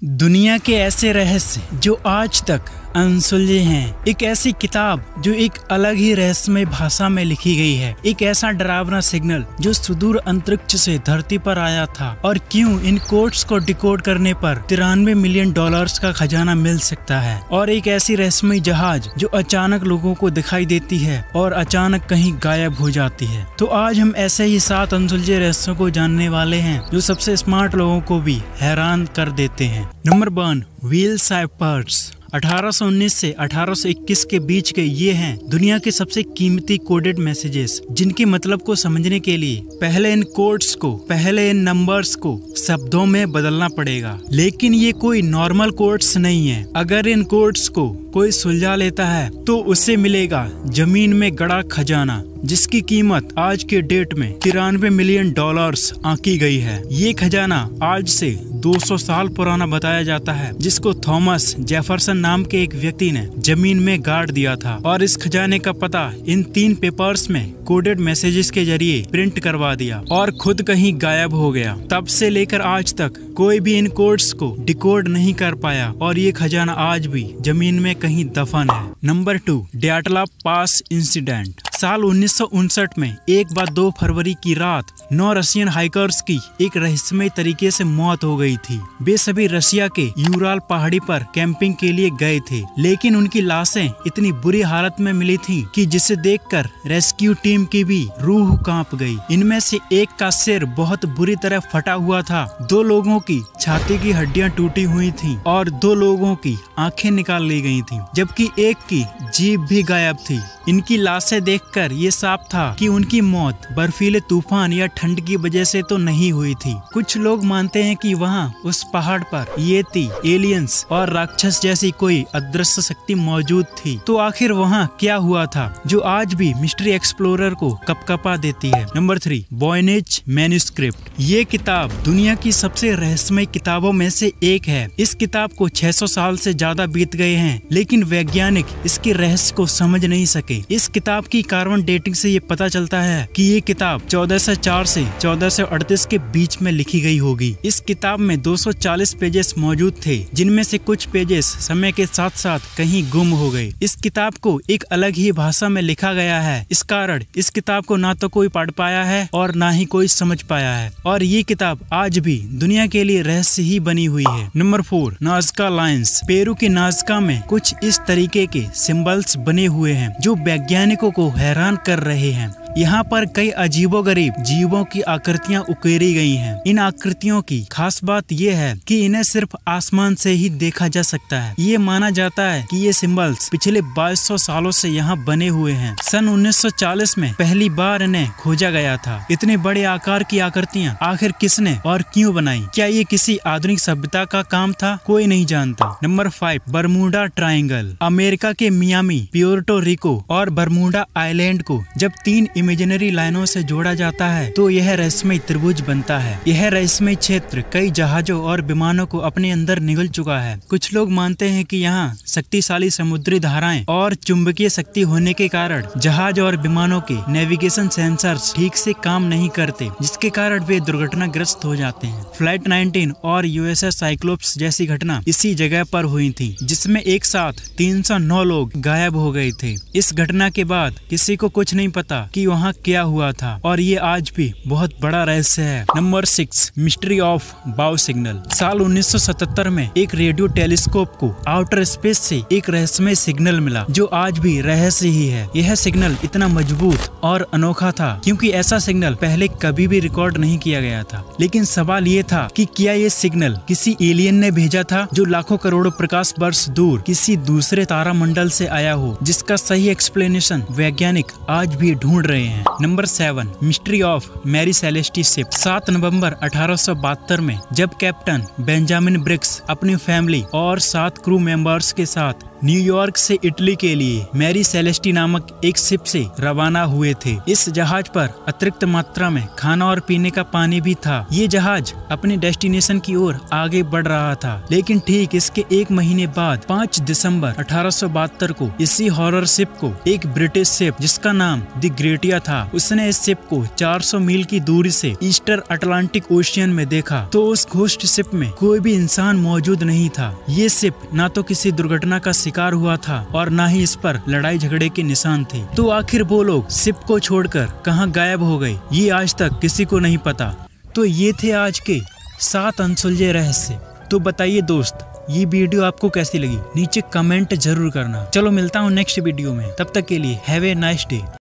दुनिया के ऐसे रहस्य जो आज तक अनसुलझे हैं। एक ऐसी किताब जो एक अलग ही रहस्यमय भाषा में लिखी गई है। एक ऐसा डरावना सिग्नल जो सुदूर अंतरिक्ष से धरती पर आया था। और क्यों इन कोड्स को डिकोड करने पर 93 मिलियन डॉलर्स का खजाना मिल सकता है। और एक ऐसी रहस्यमय जहाज जो अचानक लोगों को दिखाई देती है और अचानक कहीं गायब हो जाती है। तो आज हम ऐसे ही 7 अनसुलझे रहस्यों को जानने वाले हैं जो सबसे स्मार्ट लोगों को भी हैरान कर देते हैं। Number 1, wheel cyphers. 1819 से 1821 के बीच के ये हैं दुनिया के सबसे कीमती कोडेड मैसेजेस, जिनके मतलब को समझने के लिए पहले इन कोड्स को, पहले इन नंबर्स को शब्दों में बदलना पड़ेगा। लेकिन ये कोई नॉर्मल कोड्स नहीं है। अगर इन कोड्स को कोई सुलझा लेता है तो उसे मिलेगा जमीन में गड़ा खजाना, जिसकी कीमत आज के डेट में 93 मिलियन डॉलर्स आंकी गई है। ये खजाना आज से 200 साल पुराना बताया जाता है, जिसको थॉमस जेफरसन नाम के एक व्यक्ति ने जमीन में गाड़ दिया था। और इस खजाने का पता इन 3 पेपर्स में कोडेड मैसेजेस के जरिए प्रिंट करवा दिया और खुद कहीं गायब हो गया। तब से लेकर आज तक कोई भी इन कोड्स को डिकोड नहीं कर पाया और ये खजाना आज भी जमीन में कहीं दफन है। नंबर 2, ड्याटला पास इंसिडेंट। साल 1959 में एक बार 2 फरवरी की रात 9 रशियन हाइकर्स की एक रहस्यमय तरीके से मौत हो गई थी। वे सभी रशिया के यूराल पहाड़ी पर कैंपिंग के लिए गए थे, लेकिन उनकी लाशें इतनी बुरी हालत में मिली थीं कि जिसे देखकर रेस्क्यू टीम की भी रूह कांप गई। इनमें से एक का सिर बहुत बुरी तरह फटा हुआ था, 2 लोगों की छाती की हड्डियां टूटी हुई थीं और 2 लोगों की आंखें निकाल ली गई थीं, जबकि एक की जीभ भी गायब थी। इनकी लाशें देखकर ये साफ था कि उनकी मौत बर्फीले तूफान या ठंड की वजह से तो नहीं हुई थी। कुछ लोग मानते हैं कि वहाँ उस पहाड़ पर येती, एलियंस और राक्षस जैसी कोई अदृश्य शक्ति मौजूद थी। तो आखिर वहाँ क्या हुआ था जो आज भी मिस्ट्री एक्सप्लोरर को कपकपा देती है। Number 3, Voynich manuscript. ये किताब दुनिया की सबसे रहस्यमय किताबों में से एक है। इस किताब को 600 साल से ज्यादा बीत गए हैं, लेकिन वैज्ञानिक इसके रहस्य को समझ नहीं सके। इस किताब की कार्बन डेटिंग से ये पता चलता है कि ये किताब 1404 से 1438 के बीच में लिखी गई होगी। इस किताब में 240 पेजेस मौजूद थे, जिनमें से कुछ पेजेस समय के साथ साथ कहीं गुम हो गए। इस किताब को एक अलग ही भाषा में लिखा गया है। इस कारण इस किताब को ना तो कोई पढ़ पाया है और ना ही कोई समझ पाया है, और ये किताब आज भी दुनिया के लिए रहस्य ही बनी हुई है। Number 4, Nazca lines. पेरू के नाज़का में कुछ इस तरीके के सिंबल्स बने हुए हैं जो वैज्ञानिकों को हैरान कर रहे हैं। यहाँ पर कई अजीबोगरीब जीवों की आकृतियाँ उकेरी गई हैं। इन आकृतियों की खास बात यह है कि इन्हें सिर्फ आसमान से ही देखा जा सकता है। ये माना जाता है कि ये सिंबल्स पिछले 2200 सालों से यहाँ बने हुए हैं। सन 1940 में पहली बार इन्हें खोजा गया था। इतने बड़े आकार की आकृतियाँ आखिर किसने और क्यों बनाई? क्या ये किसी आधुनिक सभ्यता का काम था? कोई नहीं जानता। Number 5, Bermuda triangle. अमेरिका के मियामी, प्यूर्टो रिको और बरमूडा आइलैंड को जब 3 इमेजिनरी लाइनों से जोड़ा जाता है तो यह रहस्यमय त्रिभुज बनता है। यह रहस्यमय क्षेत्र कई जहाजों और विमानों को अपने अंदर निगल चुका है। कुछ लोग मानते हैं कि यहाँ शक्तिशाली समुद्री धाराएं और चुंबकीय शक्ति होने के कारण जहाज और विमानों के नेविगेशन सेंसर्स ठीक से काम नहीं करते, जिसके कारण वे दुर्घटनाग्रस्त हो जाते हैं। फ्लाइट 19 और यूएसएस साइक्लोप्स जैसी घटना इसी जगह पर हुई थी, जिसमें एक साथ 309 लोग गायब हो गए थे। इस घटना के बाद किसी को कुछ नहीं पता कि वहाँ क्या हुआ था, और ये आज भी बहुत बड़ा रहस्य है। नंबर 6, मिस्ट्री ऑफ बाउ सिग्नल। साल 1977 में एक रेडियो टेलीस्कोप को आउटर स्पेस से एक रहस्यमय सिग्नल मिला जो आज भी रहस्य ही है। यह सिग्नल इतना मजबूत और अनोखा था क्योंकि ऐसा सिग्नल पहले कभी भी रिकॉर्ड नहीं किया गया था। लेकिन सवाल ये था कि क्या ये सिग्नल किसी एलियन ने भेजा था जो लाखों करोड़ों प्रकाश वर्ष दूर किसी दूसरे तारामंडल से आया हो, जिसका सही एक्सप्लेनेशन वैज्ञानिक आज भी ढूंढ रहे हैं। Number 7, mystery of Mary Celeste ship. 7 नवंबर 1872 में जब कैप्टन बेंजामिन ब्रिग्स अपनी फैमिली और 7 क्रू मेंबर्स के साथ न्यूयॉर्क से इटली के लिए मैरी सेलेस्टी नामक एक शिप से रवाना हुए थे। इस जहाज पर अतिरिक्त मात्रा में खाना और पीने का पानी भी था। ये जहाज अपने डेस्टिनेशन की ओर आगे बढ़ रहा था, लेकिन ठीक इसके एक महीने बाद 5 दिसंबर 1872 को इसी हॉरर शिप को एक ब्रिटिश शिप जिसका नाम द ग्रेटिया था, उसने इस शिप को 400 मील की दूरी से ईस्टर अटलांटिक ओशियन में देखा तो उस घोस्ट शिप में कोई भी इंसान मौजूद नहीं था। ये शिप ना तो किसी दुर्घटना का शिकार हुआ था और ना ही इस पर लड़ाई झगड़े के निशान थे। तो आखिर वो लोग शिप को छोड़कर कहां गायब हो गए, ये आज तक किसी को नहीं पता। तो ये थे आज के 7 अनसुलझे रहस्य। तो बताइए दोस्त, ये वीडियो आपको कैसी लगी? नीचे कमेंट जरूर करना। चलो मिलता हूँ नेक्स्ट वीडियो में, तब तक के लिए हैव ए नाइस डे।